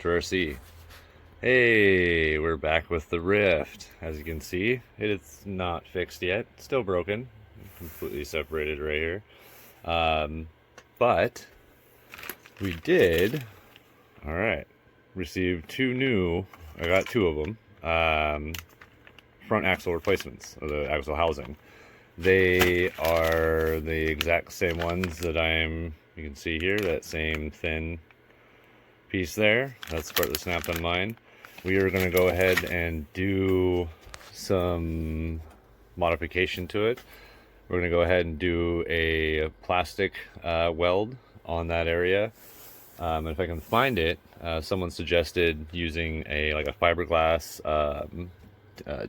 Ultra RC. Hey, we're back with the Rift. As you can see, it's not fixed yet. Still broken. Completely separated right here. But we did, alright, receive I got two of them, front axle replacements, of the Axel Housing. They are the exact same ones that you can see here, that same thin piece there. That's part that snapped on mine. We are going to go ahead and do some modification to it. We're going to go ahead and do a plastic weld on that area. And if I can find it, someone suggested using like a fiberglass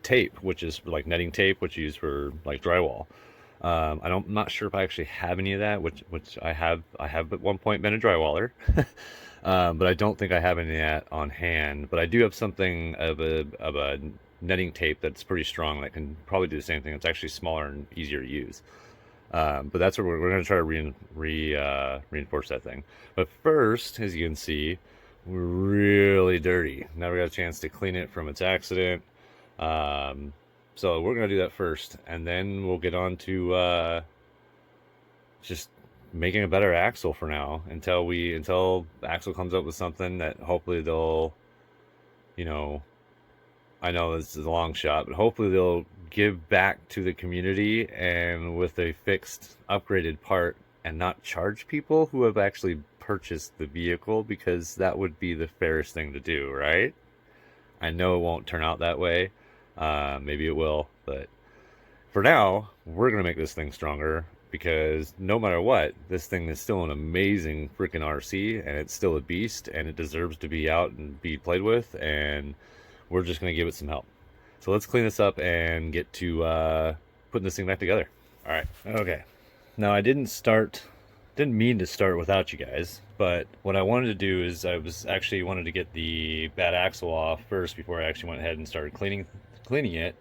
tape, which is like netting tape, which you use for like drywall. I'm not sure if I actually have any of that, which I have at one point been a drywaller. But I don't think I have any of that on hand. But I do have something of a netting tape that's pretty strong that can probably do the same thing. It's actually smaller and easier to use. But that's what we're going to try to reinforce that thing. But first, as you can see, we're really dirty. Never got a chance to clean it from its accident. So we're going to do that first, and then we'll get on to just making a better axle for now until Axel comes up with something that hopefully they'll, I know this is a long shot, but hopefully they'll give back to the community and with a fixed, upgraded part and not charge people who have actually purchased the vehicle, because that would be the fairest thing to do, right? I know it won't turn out that way. Maybe it will, but for now, we're going to make this thing stronger, because no matter what, this thing is still an amazing freaking RC, and it's still a beast, and it deserves to be out and be played with, and we're just going to give it some help. So let's clean this up and get to putting this thing back together. All right, okay. Now I didn't mean to start without you guys, but what I wanted to do is I wanted to get the bad axle off first before I actually went ahead and started cleaning it.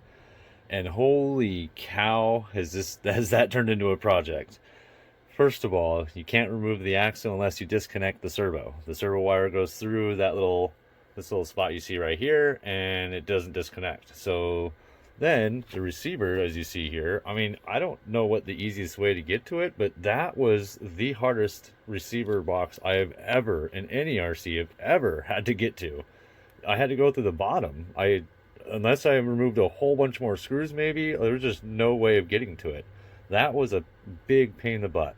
And holy cow, has that turned into a project. First of all, you can't remove the axle unless you disconnect the servo. The servo wire goes through this little spot you see right here, and it doesn't disconnect. So then the receiver, as you see here, I mean, I don't know what the easiest way to get to it, but that was the hardest receiver box I have ever, in any RC, have ever had to get to. I had to go through the bottom. Unless I removed a whole bunch more screws, maybe, there's just no way of getting to it. That was a big pain in the butt.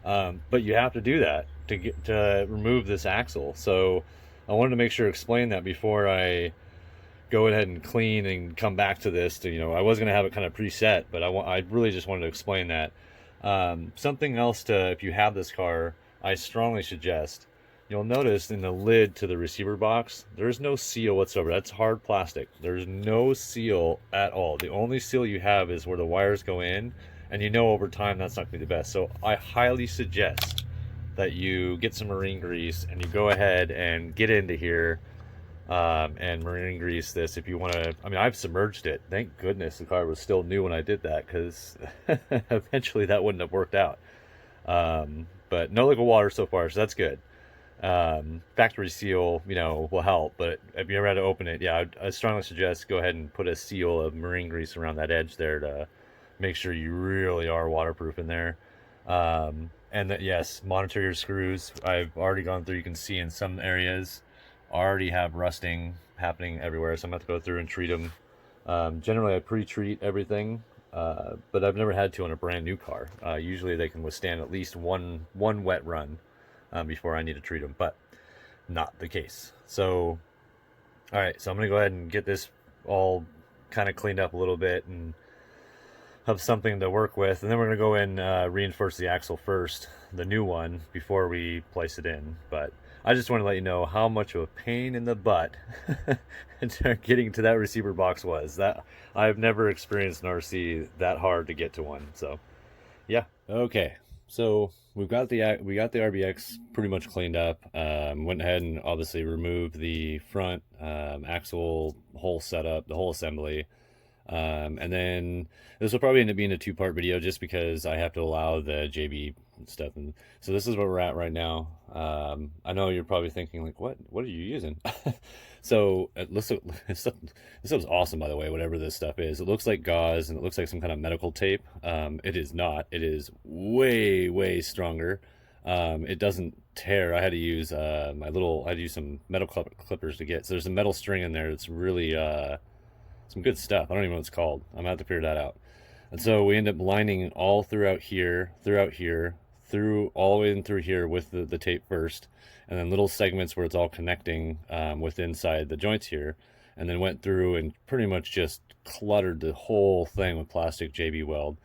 But you have to do that to remove this axle. So I wanted to make sure to explain that before I go ahead and clean and come back to this. I was going to have it kind of preset, but I really just wanted to explain that. Something else if you have this car, I strongly suggest. You'll notice in the lid to the receiver box, there's no seal whatsoever. That's hard plastic. There's no seal at all. The only seal you have is where the wires go in, and over time that's not going to be the best. So I highly suggest that you get some marine grease and you go ahead and get into here and marine grease this if you want to. I mean, I've submerged it. Thank goodness the car was still new when I did that, because eventually that wouldn't have worked out. But no liquid water so far, so that's good. Factory seal, will help, but if you ever had to open it, yeah, I strongly suggest go ahead and put a seal of marine grease around that edge there to make sure you really are waterproof in there. And that, yes, monitor your screws. I've already gone through, you can see in some areas already have rusting happening everywhere, so I'm going to have to go through and treat them. Generally I pre-treat everything, but I've never had to on a brand new car. Usually they can withstand at least one wet run before I need to treat them, but not the case. So, all right, so I'm going to go ahead and get this all kind of cleaned up a little bit and have something to work with, and then we're going to go in reinforce the axle first, the new one, before we place it in. But I just want to let you know how much of a pain in the butt getting to that receiver box was. That I've never experienced an RC that hard to get to one. So yeah, okay. So we got the RBX pretty much cleaned up. Went ahead and obviously removed the front axle whole setup, the whole assembly. And then this will probably end up being a two-part video, just because I have to allow the JB stuff. And so this is where we're at right now. I know you're probably thinking like, what are you using? So it looks like, this stuff's awesome, by the way, whatever this stuff is. It looks like gauze and it looks like some kind of medical tape. It is not. It is way stronger. It doesn't tear. I had to use I had to use some metal clippers to get. So there's a metal string in there that's really some good stuff. I don't even know what it's called. I'm gonna have to figure that out. And so we end up lining all throughout here, through all the way in through here with the tape first, and then little segments where it's all connecting with inside the joints here, and then went through and pretty much just cluttered the whole thing with plastic JB Weld.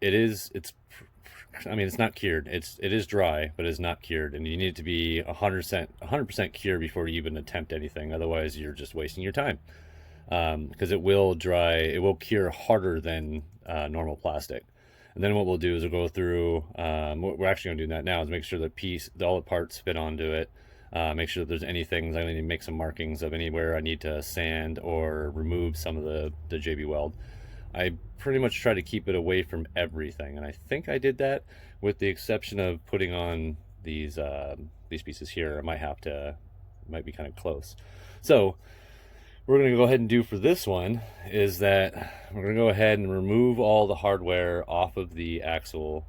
It's not cured. It is dry, but it's not cured, and you need it to be 100% cured before you even attempt anything. Otherwise, you're just wasting your time. Because it will cure harder than normal plastic. And then what we'll do is we'll go through, we're actually going to do that now, is make sure that all the parts fit onto it, make sure that there's any things, I need to make some markings of anywhere I need to sand or remove some of the JB Weld. I pretty much try to keep it away from everything, and I think I did that with the exception of putting on these pieces here. Might be kind of close. So we're going to go ahead and do for this one is that we're going to go ahead and remove all the hardware off of the axle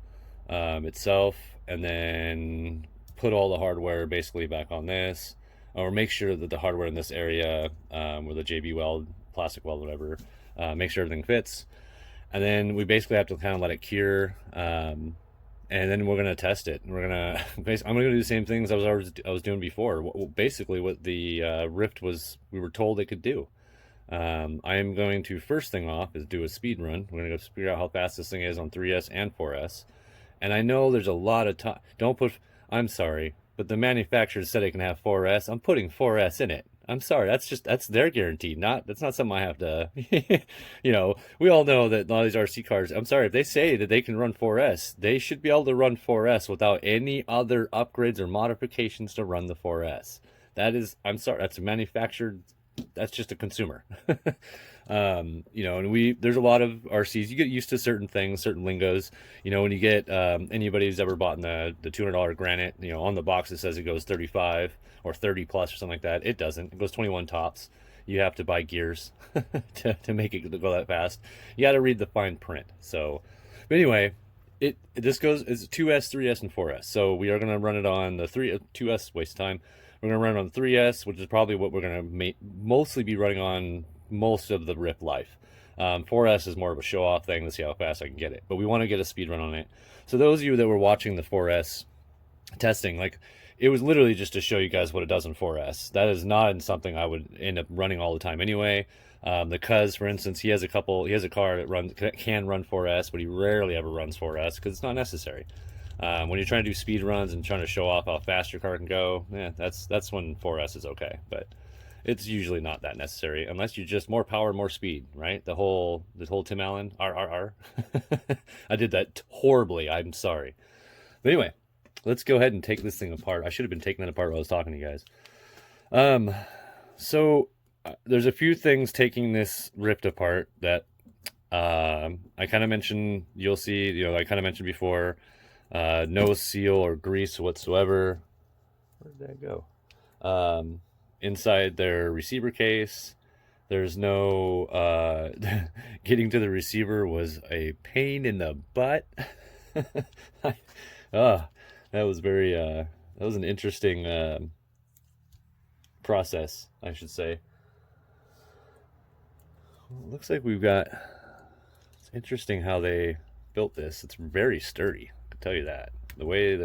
itself, and then put all the hardware basically back on this, or make sure that the hardware in this area where the JB Weld, plastic weld, whatever, make sure everything fits. And then we basically have to kind of let it cure, and then we're going to test it. I'm going to do the same things I was doing before. Basically what the Ryft we were told it could do. I am going to, first thing off, is do a speed run. We're going to go figure out how fast this thing is on 3S and 4S. And I know there's a lot of time. I'm sorry, but the manufacturer said it can have 4S. I'm putting 4S in it. I'm sorry, that's their guarantee. That's not something I have to, we all know that a lot of these RC cars, I'm sorry, if they say that they can run 4S, they should be able to run 4S without any other upgrades or modifications to run the 4S. I'm sorry, that's a manufactured, that's just a consumer. And there's a lot of RCs, you get used to certain things, certain lingos. When you get anybody who's ever bought the $200 Granite, on the box it says it goes 35 or 30 plus or something like that. It doesn't. It goes 21 tops. You have to buy gears to make it go that fast. You got to read the fine print. So, but anyway, it's 2S, 3S, and 4S. So we are going to run it on the 2S, waste of time. We're going to run it on the 3S, which is probably what we're going to mostly be running on most of the Ryft life. 4S is more of a show-off thing to see how fast I can get it, but we want to get a speed run on it. So those of you that were watching the 4S testing, it was literally just to show you guys what it does in 4S. That is not something I would end up running all the time anyway. The Cuz, for instance, he has a car that can run 4S, but he rarely ever runs 4S because it's not necessary. When you're trying to do speed runs and trying to show off how fast your car can go, that's when 4S is okay. But it's usually not that necessary unless you just more power, more speed, right? The whole Tim Allen RRR. I did that horribly. I'm sorry. But anyway, let's go ahead and take this thing apart. I should have been taking that apart while I was talking to you guys. So there's a few things taking this Ryft apart that I kind of mentioned. You'll see, I kind of mentioned before. No seal or grease whatsoever. Where did that go? Inside their receiver case, there's no getting to the receiver was a pain in the butt. That was that was an interesting process, I should say. Well, it looks like it's interesting how they built this. It's very sturdy, I can tell you that. The way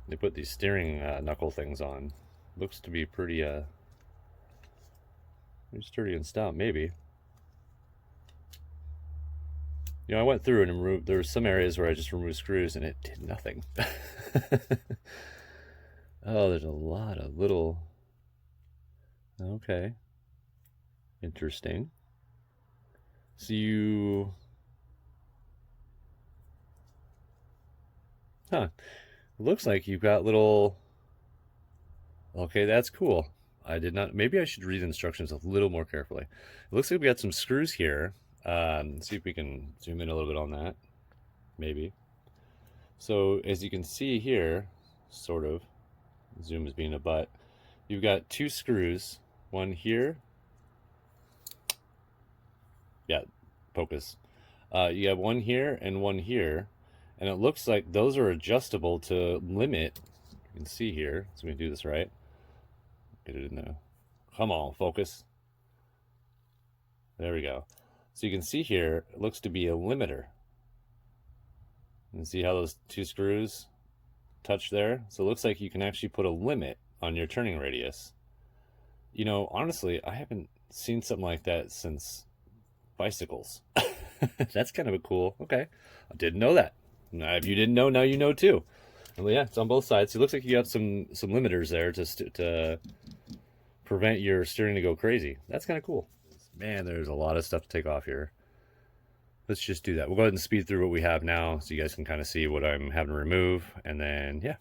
they put these steering knuckle things on looks to be pretty sturdy and stout, maybe. I went through and removed, there were some areas where I just removed screws and it did nothing. Oh, there's a lot of little, okay. Interesting. So it looks like you've got little, okay, that's cool. Maybe I should read the instructions a little more carefully. It looks like we got some screws here. See if we can zoom in a little bit on that. maybe. So as you can see here, sort of, zoom is being a butt, you've got two screws, one here, yeah, focus. You have one here and one here, and it looks like those are adjustable to limit, you can see here, so we can do this right, get it in there, come on, focus, there we go. So you can see here, it looks to be a limiter. And see how those two screws touch there? So it looks like you can actually put a limit on your turning radius. You know, honestly, I haven't seen something like that since bicycles. That's kind of a cool, okay. I didn't know that. Now, if you didn't know, now you know too. Well, yeah, it's on both sides. So it looks like you got some limiters there to prevent your steering to go crazy. That's kind of cool. Man, there's a lot of stuff to take off here. Let's just do that. We'll go ahead and speed through what we have now so you guys can kind of see what I'm having to remove, and then yeah.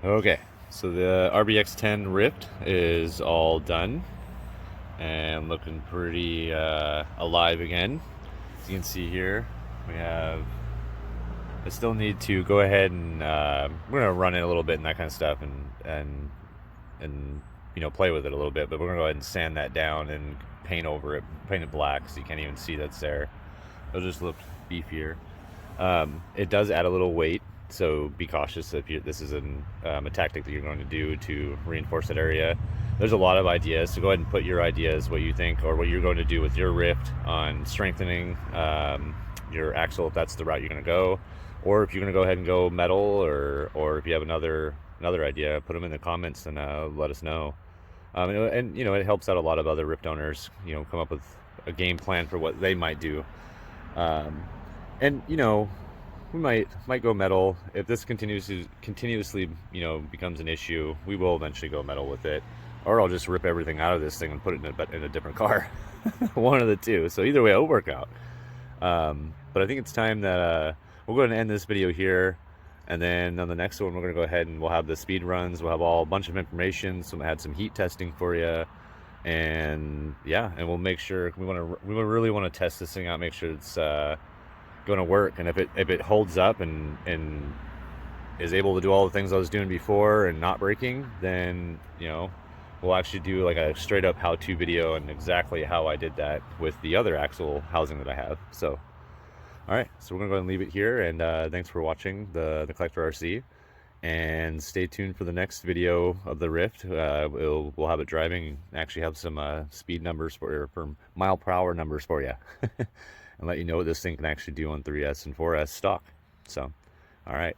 Okay, so the RBX10 RYFT is all done and looking pretty alive again. As you can see here, we have, I still need to go ahead and we're gonna run it a little bit and that kind of stuff, and you know, play with it a little bit, but we're gonna go ahead and sand that down and paint over it, paint it black so you can't even see that's there. It'll just look beefier. It does add a little weight, so be cautious if this is a tactic that you're going to do to reinforce that area. There's a lot of ideas, so go ahead and put your ideas, what you think, or what you're going to do with your Ryft on strengthening your axle, if that's the route you're going to go, or if you're going to go ahead and go metal, or if you have another idea, put them in the comments and let us know. And you know, it helps out a lot of other Ryft owners, you know, come up with a game plan for what they might do. And you know, we might go metal if this continuously, you know, becomes an issue. We will eventually go metal with it, or I'll just rip everything out of this thing and put it in a different car. One of the two. So either way, it'll work out. But I think it's time that we'll go ahead and end this video here, and then on the next one, we're going to go ahead and we'll have the speed runs. We'll have a bunch of information. So we'll add some heat testing for you. And yeah, and we'll make sure we really want to test this thing out, make sure it's going to work, and if it holds up and is able to do all the things I was doing before and not breaking, then you know, we'll actually do like a straight up how-to video and exactly how I did that with the other axle housing that I have. So all right, so we're gonna go ahead and leave it here, and thanks for watching the Collector RC, and stay tuned for the next video of the Ryft. We'll have it driving and actually have some speed numbers for mile per hour numbers for you. And let you know what this thing can actually do on 3S and 4S stock. So, all right.